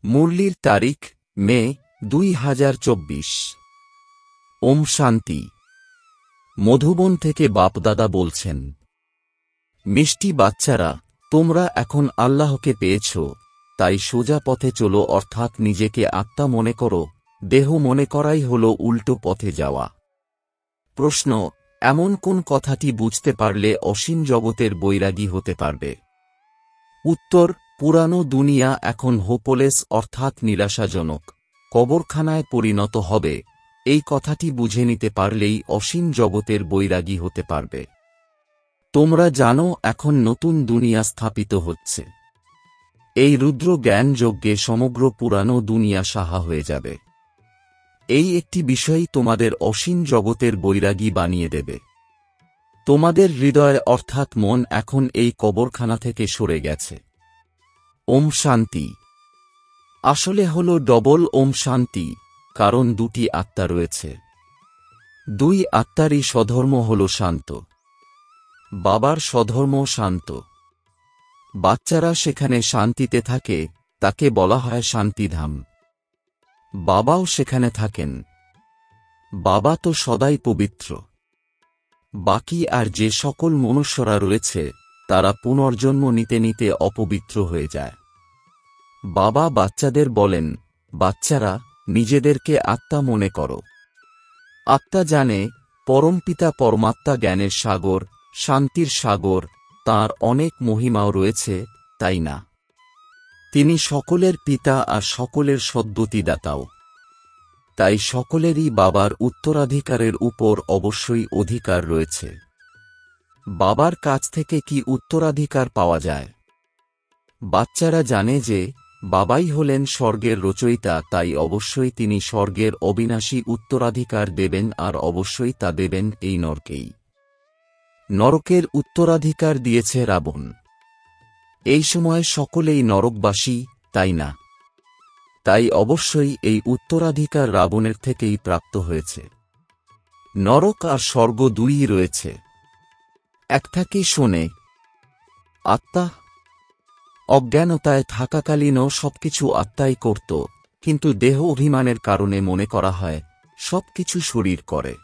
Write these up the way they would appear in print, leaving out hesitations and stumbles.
মুরলির তারিখ মে 2024। ওম শান্তি। মধুবন থেকে বাপদাদা বলছেন, মিষ্টি বাচ্চারা, তোমরা এখন আল্লাহকে পেয়েছ, তাই সোজা পথে চলো, অর্থাৎ নিজেকে আত্মা মনে করো। দেহ মনে করাই হল উল্টো পথে যাওয়া। প্রশ্ন, এমন কোন কথাটি বুঝতে পারলে অসীম জগতের বৈরাগী হতে পারবে? উত্তর, পুরানো দুনিয়া এখন হোপলেস অর্থাৎ নিরাশাজনক, কবরখানায় পরিণত হবে। এই কথাটি বুঝে নিতে পারলেই অসীম জগতের বৈরাগী হতে পারবে। তোমরা জানো এখন নতুন দুনিয়া স্থাপিত হচ্ছে। এই রুদ্র জ্ঞান যজ্ঞে সমগ্র পুরানো দুনিয়া সাহা হয়ে যাবে। এই একটি বিষয়ই তোমাদের অসীম জগতের বৈরাগী বানিয়ে দেবে। তোমাদের হৃদয় অর্থাৎ মন এখন এই কবরখানা থেকে সরে গেছে। ওম শান্তি। আসলে হল ডবল ওম শান্তি, কারণ দুটি আত্মা রয়েছে। দুই আত্মারই স্বধর্ম হল শান্ত। বাবার স্বধর্ম শান্ত। বাচ্চারা সেখানে শান্তিতে থাকে, তাকে বলা হয় শান্তিধাম। বাবাও সেখানে থাকেন। বাবা তো সদাই পবিত্র। বাকি আর যে সকল মনুষ্যরা রয়েছে, তারা পুনর্জন্ম নিতে নিতে অপবিত্র হয়ে যায়। বাবা বাচ্চাদের বলেন, বাচ্চারা, নিজেদেরকে আত্মা মনে করো। আত্মা জানে, পরমপিতা পরমাত্মা জ্ঞানের সাগর, শান্তির সাগর, তাঁর অনেক মহিমাও রয়েছে, তাই না? তিনি সকলের পিতা আর সকলের সদ্গতিদাতাও। তাই সকলেরই বাবার উত্তরাধিকারের উপর অবশ্যই অধিকার রয়েছে। বাবার কাছ থেকে কি উত্তরাধিকার পাওয়া যায়? বাচ্চারা জানে যে বাবাই হলেন স্বর্গের রচয়িতা, তাই অবশ্যই তিনি স্বর্গের অবিনাশী উত্তরাধিকার দেবেন, আর অবশ্যই তা দেবেন এই নরকেই। নরকের উত্তরাধিকার দিয়েছে রাবণ। এই সময় সকলেই নরকবাসী, তাই না? তাই অবশ্যই এই উত্তরাধিকার রাবণের থেকেই প্রাপ্ত হয়েছে। নরক আর স্বর্গ দুইই রয়েছে। একটা কি শোনে? আত্মা। অজ্ঞানতায় থাকাকালীনও সবকিছু আত্মাই করত, কিন্তু দেহ অভিমানের কারণে মনে করা হয় সবকিছু শরীর করে।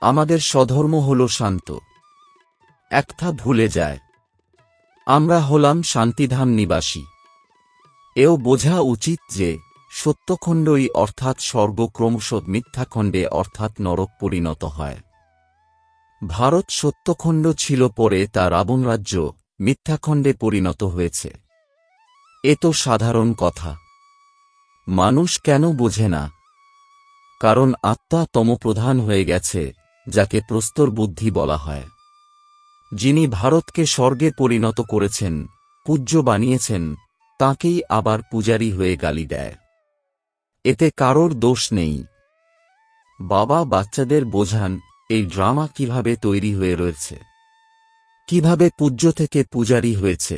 আমাদের স্বধর্ম হল শান্ত। একটা ভুলে যায়, আমরা হলাম শান্তিধাম নিবাসী। এও বোঝা উচিত যে সত্যখণ্ডই অর্থাৎ স্বর্গ ক্রমশ মিথ্যাখণ্ডে অর্থাৎ নরক পরিণত হয়। ভারত সত্যখণ্ড ছিল, পরে তা রাবণ রাজ্য মিথ্যাখণ্ডে পরিণত হয়েছে। এ তো সাধারণ কথা। মানুষ কেন বোঝে না? কারণ আত্মা তমপ্রধান হয়ে গেছে, যাকে প্রস্তর বুদ্ধি বলা হয়। যিনি ভারতকে স্বর্গে পরিণত করেছেন, পূজ্য বানিয়েছেন, তাঁকেই আবার পূজারী হয়ে গালি দেয়। এতে কারোর দোষ নেই। বাবা বাচ্চাদের বোঝান এই ড্রামা কিভাবে তৈরি হয়ে রয়েছে, কিভাবে পূজ্য থেকে পূজারী হয়েছে।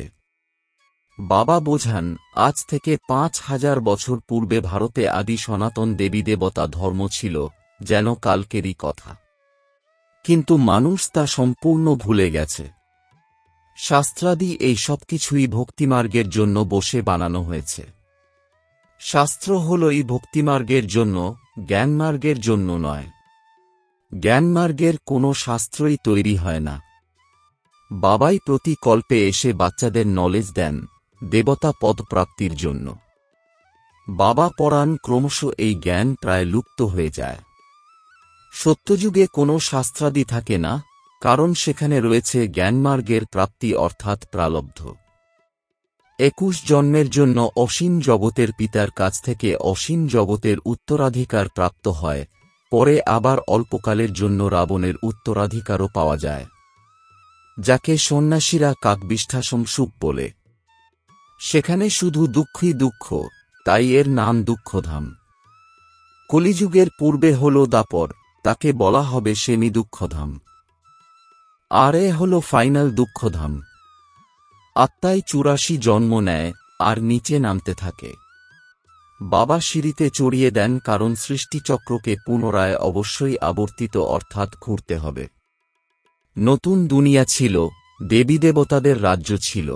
বাবা বোঝান আজ থেকে 5000 বছর পূর্বে ভারতে আদি সনাতন দেবী দেবতা ধর্ম ছিল, যেন কালকেরই কথা। কিন্তু মানুষ তা সম্পূর্ণ ভুলে গেছে। শাস্ত্রাদি এই সব কিছুই ভক্তিমার্গের জন্য বসে বানানো হয়েছে। শাস্ত্র হল এই ভক্তিমার্গের জন্য, জ্ঞানমার্গের জন্য নয়। জ্ঞানমার্গের কোনো শাস্ত্রই তৈরি হয় না। বাবাই প্রতি কল্পে এসে বাচ্চাদের নলেজ দেন দেবতা পদ প্রাপ্তির জন্য। বাবা পড়ান, ক্রমশ এই জ্ঞান প্রায় লুপ্ত হয়ে যায়। সত্যযুগে কোনো শাস্ত্রাদি থাকে না, কারণ সেখানে রয়েছে জ্ঞানমার্গের প্রাপ্তি অর্থাৎ প্রালব্ধ। 21 জন্মের জন্য অসীম জগতের পিতার কাছ থেকে অসীম জগতের উত্তরাধিকার প্রাপ্ত হয়, পরে আবার অল্পকালের জন্য রাবণের উত্তরাধিকারও পাওয়া যায়, যাকে সন্ন্যাসীরা কাকবিষ্ঠাসম সুখ বলে। সেখানে শুধু দুঃখই দুঃখ, তাই এর নাম দুঃখধাম। কলিযুগের পূর্বে হল দাপর, তাকে বলা হবে সেমি দুঃখধাম। আর এ হল ফাইনাল দুঃখধাম। আত্মায় 84 জন্ম নেয় আর নিচে নামতে থাকে। বাবা সিঁড়িতে চড়িয়ে দেন, কারণ সৃষ্টিচক্রকে পুনরায় অবশ্যই আবর্তিত অর্থাৎ ঘুরতে হবে। নতুন দুনিয়া ছিল, দেবী দেবতাদের রাজ্য ছিল।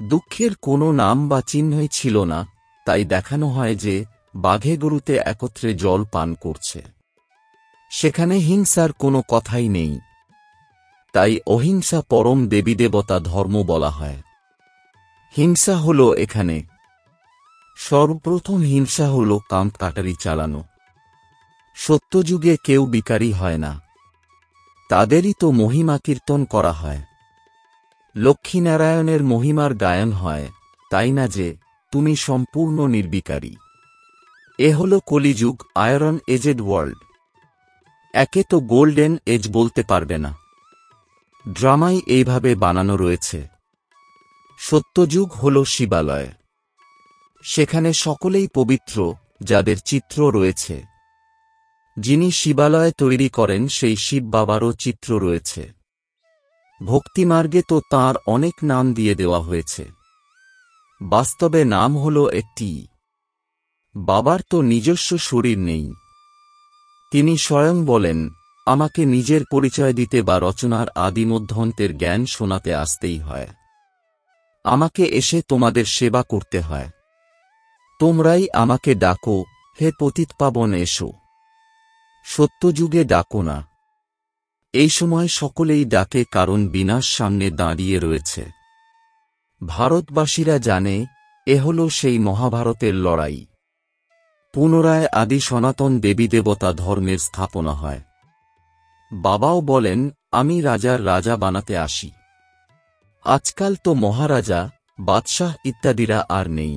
দুঃখের কোনো নাম বা চিহ্নই ছিল না, তাই দেখানো হয় যে বাঘে গরুতে একত্রে জল পান করছে। সেখানে হিংসার কোনো কথাই নেই। তাই অহিংসা পরম দেবীদেবতা ধর্ম বলা হয়। হিংসা হল এখানে সর্বপ্রথম হিংসা হল কাটারি চালানো। সত্যযুগে কেউ বিকারী হয় না, তাদেরই তো মহিমা কীর্তন করা হয়। লক্ষ্মীনারায়ণের মহিমার গায়ন হয়, তাই না যে তুমি সম্পূর্ণ নির্বিকারী। এ হল কলিযুগ, আয়রন এজেড ওয়ার্ল্ড। একে তো গোল্ডেন এজ বলতে পারবে না। ড্রামাই এইভাবে বানানো রয়েছে। সত্যযুগ হল শিবালয়, সেখানে সকলেই পবিত্র, যাদের চিত্র রয়েছে। যিনি শিবালয় তৈরি করেন সেই শিব বাবারও চিত্র রয়েছে। ভক্তিমার্গে তো তাঁর অনেক নাম দিয়ে দেওয়া হয়েছে, বাস্তবে নাম হল একটি। বাবার তো নিজস্ব শরীর নেই। তিনি স্বয়ং বলেন, আমাকে নিজের পরিচয় দিতে বা রচনার আদিমধ্যন্তের জ্ঞান শোনাতে আসতেই হয়। আমাকে এসে তোমাদের সেবা করতে হয়। তোমরাই আমাকে ডাকো, হে পতিতপাবন এসো। সত্যযুগে ডাকো না। এই সময় সকলেই ডাকে, কারণ বিনাশ সামনে দাঁড়িয়ে রয়েছে। ভারতবাসীরা জানে এ হল সেই মহাভারতের লড়াই। পুনরায় আদি সনাতন দেবীদেবতা ধর্মের স্থাপনা হয়। বাবাও বলেন, আমি রাজার রাজা বানাতে আসি। আজকাল তো মহারাজা, বাদশাহ ইত্যাদিরা আর নেই।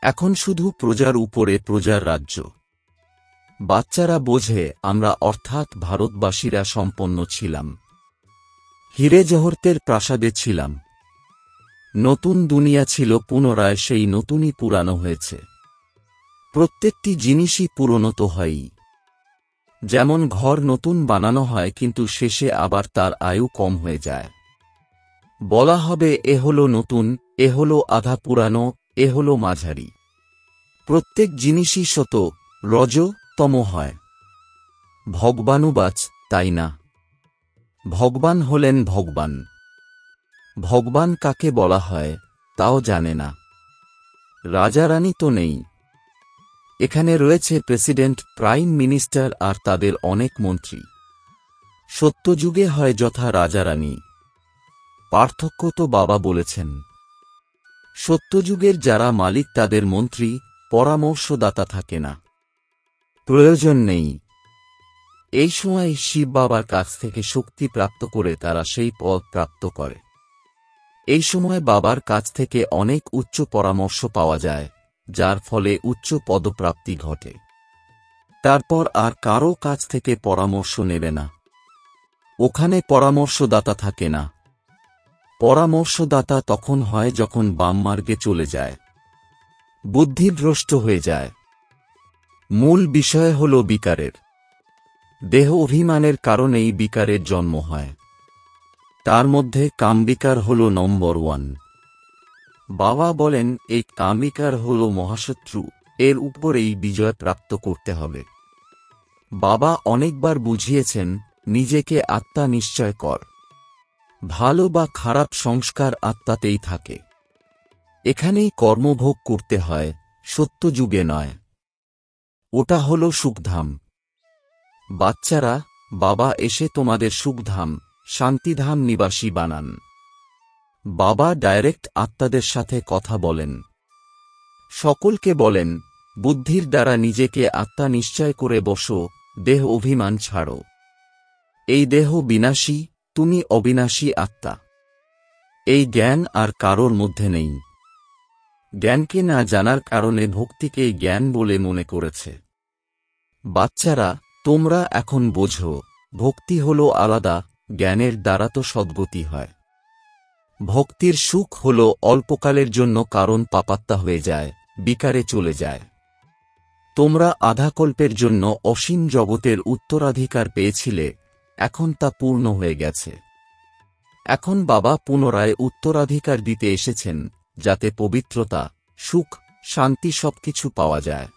এখন শুধু প্রজার উপরে প্রজার রাজ্য। বাচ্চারা বোঝে আমরা অর্থাৎ ভারতবাসীরা সম্পন্ন ছিলাম। হীরে জহরতের প্রাসাদে ছিলাম। নতুন দুনিয়া ছিল, পুনরায় সেই নতুনই পুরানো হয়েছে। প্রত্যেকটি জিনিসই পুরনো তো হয়ই। যেমন ঘর নতুন বানানো হয়, কিন্তু শেষে আবার তার আয়ু কম হয়ে যায়। বলা হবে এ হল নতুন, এ হল আধা পুরানো, এ হল মাঝারি। প্রত্যেক জিনিসই শত, রজ, তম হয়। ভগবানুবাচ, তাই না? ভগবান হলেন ভগবান। ভগবান কাকে বলা হয় তাও জানে না। রাজারানী তো নেই। এখানে রয়েছে প্রেসিডেন্ট, প্রাইম মিনিস্টার আর তাদের অনেক মন্ত্রী। সত্যযুগে হয় যথা রাজারানী। পার্থক্য তো বাবা বলেছেন। সত্যযুগের যারা মালিক তাদের মন্ত্রী, পরামর্শদাতা থাকে না, প্রয়োজন নেই। এই সময় শিব বাবার কাছ থেকে শক্তি প্রাপ্ত করে তারা সেই পদ প্রাপ্ত করে। এই সময় বাবার কাছ থেকে অনেক উচ্চ পরামর্শ পাওয়া যায়, যার ফলে উচ্চ পদপ্রাপ্তি ঘটে। তারপর আর কারো কাছ থেকে পরামর্শ নেবে না। ওখানে পরামর্শদাতা থাকে না। পরামর্শদাতা তখন হয় যখন বামমার্গে চলে যায়, বুদ্ধিভ্রষ্ট হয়ে যায়। মূল বিষয় হল বিকারের। দেহ অভিমানের কারণেই বিকারের জন্ম হয়। তার মধ্যে কামবিকার হল নম্বর 1। বাবা বলেন এই কামবিকার হল মহাশত্রু, এর উপরেই বিজয় প্রাপ্ত করতে হবে। বাবা অনেকবার বুঝিয়েছেন, নিজেকে আত্মা নিশ্চয় কর। ভালো বা খারাপ সংস্কার আত্মাতেই থাকে। এখানেই কর্মভোগ করতে হয়, সত্যযুগে নয়। ওটা হল সুখধাম। বাচ্চারা, বাবা এসে তোমাদের সুখধাম, শান্তিধাম নিবাসী বানান। বাবা ডাইরেক্ট আত্মাদের সাথে কথা বলেন। সকলকে বলেন, বুদ্ধির দ্বারা নিজেকে আত্মা নিশ্চয় করে বসো, দেহ অভিমান ছাড়ো। এই দেহ বিনাশী, তুমি অবিনাশী আত্মা। এই জ্ঞান আর কারোর মধ্যে নেই। জ্ঞানকে না জানার কারণে ভক্তিকেই জ্ঞান বলে মনে করেছে। বাচ্চারা, তোমরা এখন বোঝো, ভক্তি হল আলাদা, জ্ঞানের দ্বারা তো সদ্গতি হয়। ভক্তির সুখ হল অল্পকালের জন্য, কারণ পাপাত্মা হয়ে যায়, বিকারে চলে যায়। তোমরা আধাকল্পের জন্য অসীম জগতের উত্তরাধিকার পেয়েছিলে, এখন তা পূর্ণ হয়ে গেছে। এখন বাবা পুনরায় উত্তরাধিকার দিতে এসেছেন, যাতে পবিত্রতা, সুখ, শান্তি সবকিছু পাওয়া যায়।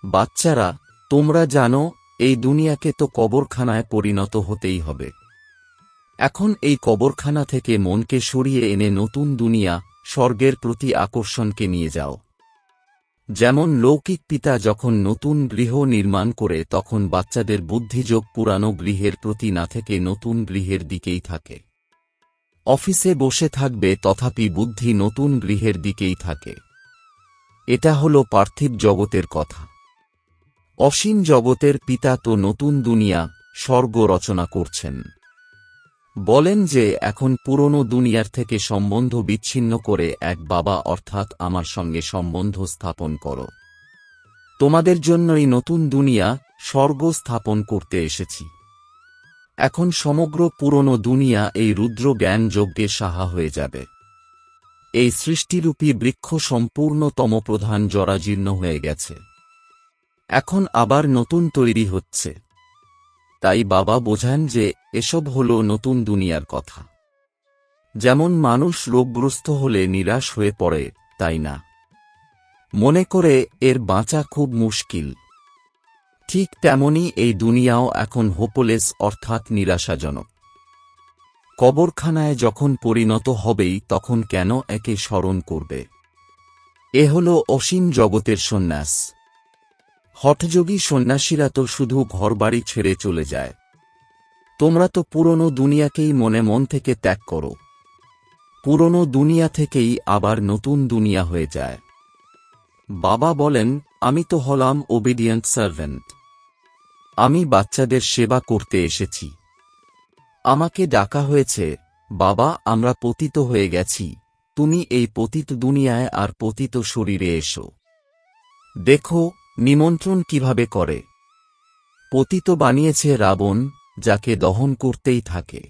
বাচ্চারা, তোমরা জানো এই দুনিয়াকে তো কবরখানায় পরিণত হতেই হবে। এখন এই কবরখানা থেকে মনকে সরিয়ে এনে নতুন দুনিয়া, স্বর্গের প্রতি আকর্ষণকে নিয়ে যাও। যেমন লৌকিক পিতা যখন নতুন গৃহ নির্মাণ করে তখন বাচ্চাদের বুদ্ধিযোগ পুরানো গৃহের প্রতি না থেকে নতুন গৃহের দিকেই থাকে। অফিসে বসে থাকবে তথাপি বুদ্ধি নতুন গৃহের দিকেই থাকে। এটা হল পার্থিব জগতের কথা। অসীম জগতের পিতা তো নতুন দুনিয়া, স্বর্গ রচনা করছেন। বলেন যে এখন পুরনো দুনিয়ার থেকে সম্বন্ধ বিচ্ছিন্ন করে এক বাবা অর্থাৎ আমার সঙ্গে সম্বন্ধ স্থাপন করো। তোমাদের জন্যই নতুন দুনিয়া, স্বর্গ স্থাপন করতে এসেছি। এখন সমগ্র পুরনো দুনিয়া এই রুদ্র জ্ঞান যজ্ঞে সাহা হয়ে যাবে। এই সৃষ্টিরূপী বৃক্ষ সম্পূর্ণ তমপ্রধান জরাজীর্ণ হয়ে গেছে। এখন আবার নতুন তৈরি হচ্ছে। তাই বাবা বোঝান যে এসব হল নতুন দুনিয়ার কথা। যেমন মানুষ রোগগ্রস্ত হলে নিরাশ হয়ে পড়ে, তাই না? মনে করে এর বাঁচা খুব মুশকিল। ঠিক তেমনি এই দুনিয়াও এখন হোপলেস অর্থাৎ নিরাশাজনক। কবরখানায় যখন পরিণত হবেই তখন কেন একে স্মরণ করবে? এ হল অসীম জগতের সন্ন্যাস। হঠযোগী সন্ন্যাসীরা তো শুধু ঘরবাড়ি ছেড়ে চলে যায়। তোমরা তো পুরনো দুনিয়াকেই মনে মন থেকে ত্যাগ করো। পুরনো দুনিয়া থেকেই আবার নতুন দুনিয়া হয়ে যায়। বাবা বলেন, আমি তো হলাম ওবিডিয়েন্ট সার্ভেন্ট। আমি বাচ্চাদের সেবা করতে এসেছি। আমাকে ডাকা হয়েছে, বাবা আমরা পতিত হয়ে গেছি, তুমি এই পতিত দুনিয়ায় আর পতিত শরীরে এসো। দেখো নিমন্ত্রণ কিভাবে করে। পতিত বানিয়েছে রাবণ, যাকে দহন করতেই থাকে।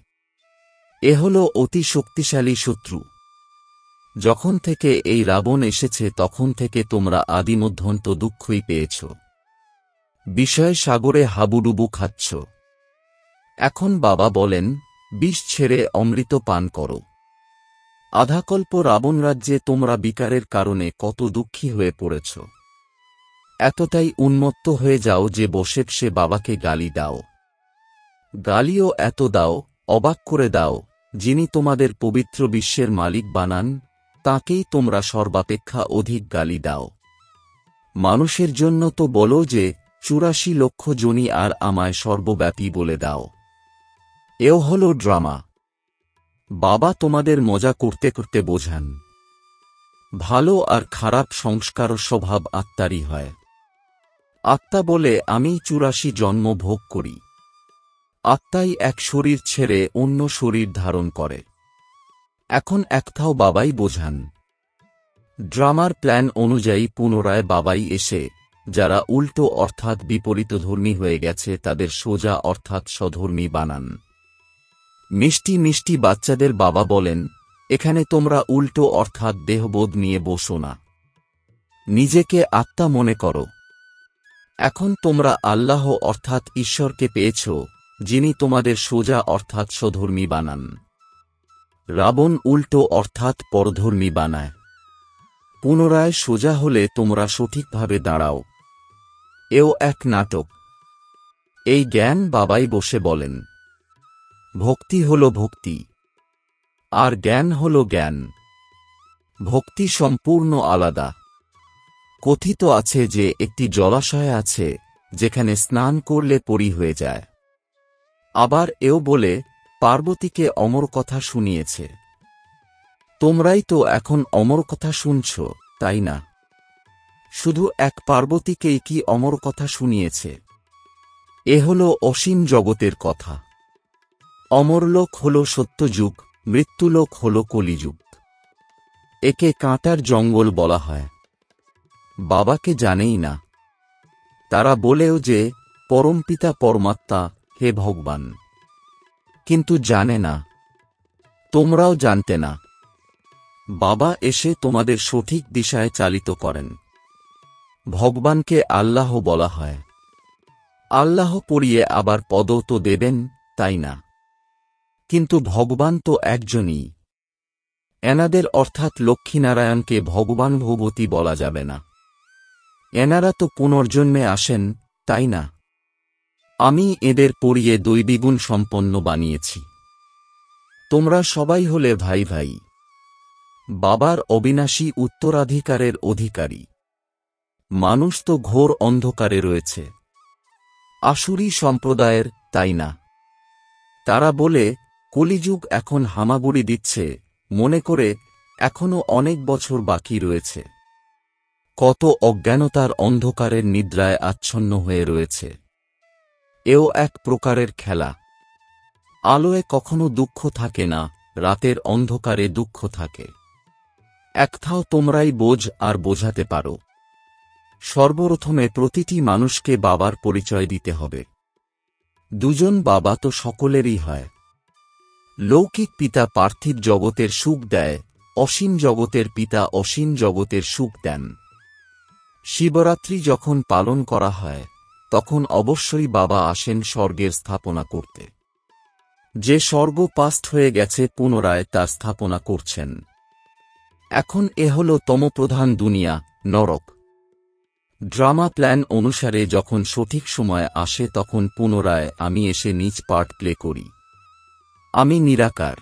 এ হল অতি শক্তিশালী শত্রু। যখন থেকে এই রাবণ এসেছে তখন থেকে তোমরা আদিমধ্যন্ত দুঃখই পেয়েছ। বিষয় সাগরে হাবুডুবু খাচ্ছ। এখন বাবা বলেন, বিষ ছেড়ে অমৃত পান করো। আধাকল্প রাবণ রাজ্যে তোমরা বিকারের কারণে কত দুঃখী হয়ে পড়েছ। এতটাই উন্মত্ত হয়ে যাও যে বসে সে বাবাকে গালি দাও। গালিও এত দাও, অবাক করে দাও, যিনি তোমাদের পবিত্র বিশ্বের মালিক বানান তাকেই তোমরা সর্বাপেক্ষা অধিক গালি দাও। মানুষের জন্য তো বলো যে ৮৪ লক্ষ জনই আর আমায় সর্বব্যাপী বলে দাও। এও হল ড্রামা। বাবা তোমাদের মজা করতে করতে বোঝান, ভালো আর খারাপ সংস্কার স্বভাব আত্মারই হয়। আত্মা বলে আমি ৮৪ জন্ম ভোগ করি। আত্মাই এক শরীর ছেড়ে অন্য শরীর ধারণ করে। এখন একথাও বাবাই বোঝান। ড্রামার প্ল্যান অনুযায়ী পুনরায় বাবাই এসে যারা উল্টো অর্থাৎ বিপরীতধর্মী হয়ে গেছে তাদের সোজা অর্থাৎ স্বধর্মী বানান। মিষ্টি মিষ্টি বাচ্চাদের বাবা বলেন, এখানে তোমরা উল্টো অর্থাৎ দেহবোধ নিয়ে বসো না। নিজেকে আত্মা মনে করো। এখন তোমরা আল্লাহ অর্থাৎ ঈশ্বরকে পেয়েছ, যিনি তোমাদের সোজা অর্থাৎ স্বধর্মী বানান। রাবণ উল্টো অর্থাৎ পরধর্মী বানায়। পুনরায় সোজা হলে তোমরা সঠিকভাবে দাঁড়াও। এও এক নাটক। এই জ্ঞান বাবাই বসে বলেন। ভক্তি হল ভক্তি, আর জ্ঞান হল জ্ঞান। ভক্তি সম্পূর্ণ আলাদা। কথিত আছে যে একটি জলাশয় আছে যেখানে স্নান করলে পরি হয়ে যায়। আবার এও বলে পার্বতীকে অমর কথা শুনিয়েছে। তোমরাই তো এখন অমর কথা শুনছ, তাই না? শুধু এক পার্বতীকেই কি অমর কথা শুনিয়েছে? এ হল অসীম জগতের কথা। অমরলোক হল সত্যযুগ, মৃত্যুলোক হল কলিযুগ। একে কাঁটার জঙ্গল বলা হয়। বাবাকে জানেই না। তারা বলেও যে পরমপিতা পরমাত্মা, হে ভগবান, কিন্তু জানে না। তোমরাও জানতে না। বাবা এসে তোমাদের সঠিক দিশায় চালিত করেন। ভগবানকে আল্লাহ বলা হয়। আল্লাহ পড়িয়ে আবার পদও তো দেবেন, তাই না? কিন্তু ভগবান তো একজনই। এনাদের অর্থাৎ লক্ষ্মীনারায়ণকে ভগবান ভগবতী বলা যাবে না। এনারা তো পুনর্জন্মে আসেন, তাই না? আমি এদের পড়িয়ে দৈবিগুণ সম্পন্ন বানিয়েছি। তোমরা সবাই হলে ভাই ভাই, বাবার অবিনাশী উত্তরাধিকারের অধিকারী। মানুষ তো ঘোর অন্ধকারে রয়েছে। আসুরি সম্প্রদায়ের, তাই না? তারা বলে কলিযুগ এখন হামাগুড়ি দিচ্ছে, মনে করে এখনো অনেক বছর বাকি রয়েছে। কত অজ্ঞানতার অন্ধকারের নিদ্রায় আচ্ছন্ন হয়ে রয়েছে। এও এক প্রকারের খেলা। আলোয় কখনো দুঃখ থাকে না, রাতের অন্ধকারে দুঃখ থাকে। একথাও তোমরাই বোঝ আর বোঝাতে পারো। সর্বপ্রথমে প্রতিটি মানুষকে বাবার পরিচয় দিতে হবে। দুজন বাবা তো সকলেরই হয়। লৌকিক পিতা পার্থিব জগতের সুখ দেয়, অসীম জগতের পিতা অসীম জগতের সুখ দেন। শিবরাত্রি যখন পালন করা হয় তখন অবশ্যই বাবা আসেন স্বর্গের স্থাপনা করতে। যে স্বর্গ পাস্ট হয়ে গেছে পুনরায় তার স্থাপনা করছেন। এখন এ হল তমপ্রধান দুনিয়া, নরক। ড্রামা প্ল্যান অনুসারে যখন সঠিক সময় আসে তখন পুনরায় আমি এসে নিজ পার্ট প্লে করি। আমি নিরাকার।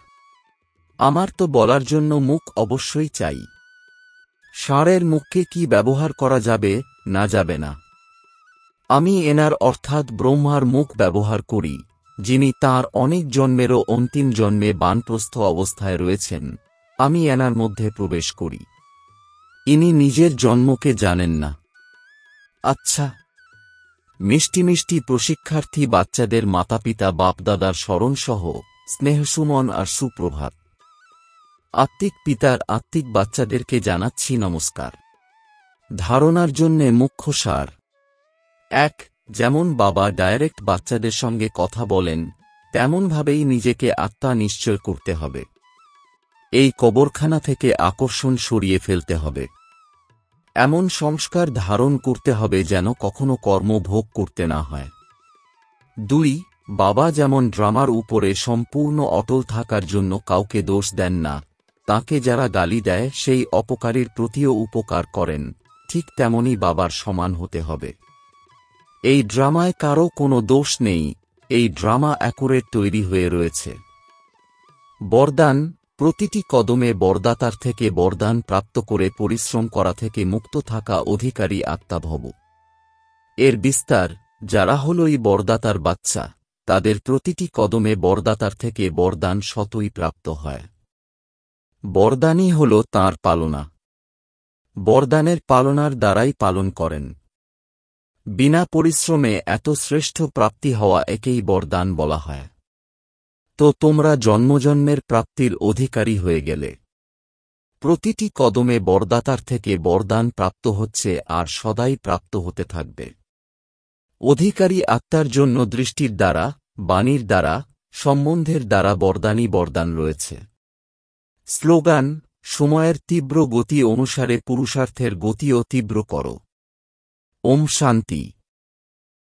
আমার তো বলার জন্য মুখ অবশ্যই চাই। ষাঁড়ের মুখকে কি ব্যবহার করা যাবে না যাবে না? আমি এনার অর্থাৎ ব্রহ্মার মুখ ব্যবহার করি, যিনি তাঁর অনেক জন্মেরও অন্তিম জন্মে বানপ্রস্থ অবস্থায় রয়েছেন। আমি এনার মধ্যে প্রবেশ করি। ইনি নিজের জন্মকে জানেন না। আচ্ছা, মিষ্টি মিষ্টি প্রশিক্ষার্থী বাচ্চাদের মাতাপিতা বাপদাদার স্মরণসহ স্নেহসুমন আর সুপ্রভাত। আত্মিক পিতার আত্মিক বাচ্চাদেরকে জানাচ্ছি নমস্কার। ধারণার জন্যে মুখ্য সার। ১. যেমন বাবা ডাইরেক্ট বাচ্চাদের সঙ্গে কথা বলেন, তেমনভাবেই নিজেকে আত্মা নিশ্চয় করতে হবে। এই কবরখানা থেকে আকর্ষণ সরিয়ে ফেলতে হবে। এমন সংস্কার ধারণ করতে হবে যেন কখনো কর্ম ভোগ করতে না হয়। ২. বাবা যেমন ড্রামার উপরে সম্পূর্ণ অটল থাকার জন্য কাউকে দোষ দেন না, তাকে যারা গালি দেয় সেই অপকারীর প্রতিও উপকার করেন, ঠিক তেমনি বাবার সমান হতে হবে। এই ড্রামায় কারও কোনো দোষ নেই, এই ড্রামা অ্যাকুরেট তৈরি হয়ে রয়েছে। বরদান, প্রতিটি কদমে বরদাতার থেকে বরদান প্রাপ্ত করে পরিশ্রম করা থেকে মুক্ত থাকা অধিকারী আত্মা ভব। এর বিস্তার, যারা হল এই বরদাতার বাচ্চা, তাদের প্রতিটি কদমে বরদাতার থেকে বরদান স্বতই প্রাপ্ত হয়। বরদানই হল তাঁর পালনা। বরদানের পালনার দ্বারাই পালন করেন। বিনা পরিশ্রমে এত শ্রেষ্ঠ প্রাপ্তি হওয়া একেই বরদান বলা হয়। তো তোমরা জন্মজন্মের প্রাপ্তির অধিকারী হয়ে গেলে। প্রতিটি কদমে বরদাতার থেকে বরদান প্রাপ্ত হচ্ছে আর সদাই প্রাপ্ত হতে থাকবে। অধিকারী আত্মার জন্য দৃষ্টির দ্বারা, বাণীর দ্বারা, সম্বন্ধের দ্বারা বরদানই বরদান রয়েছে। স্লোগান, সময়ের তীব্র গতি অনুসারে পুরুষার্থের গতিও তীব্র করো। ওম শান্তি।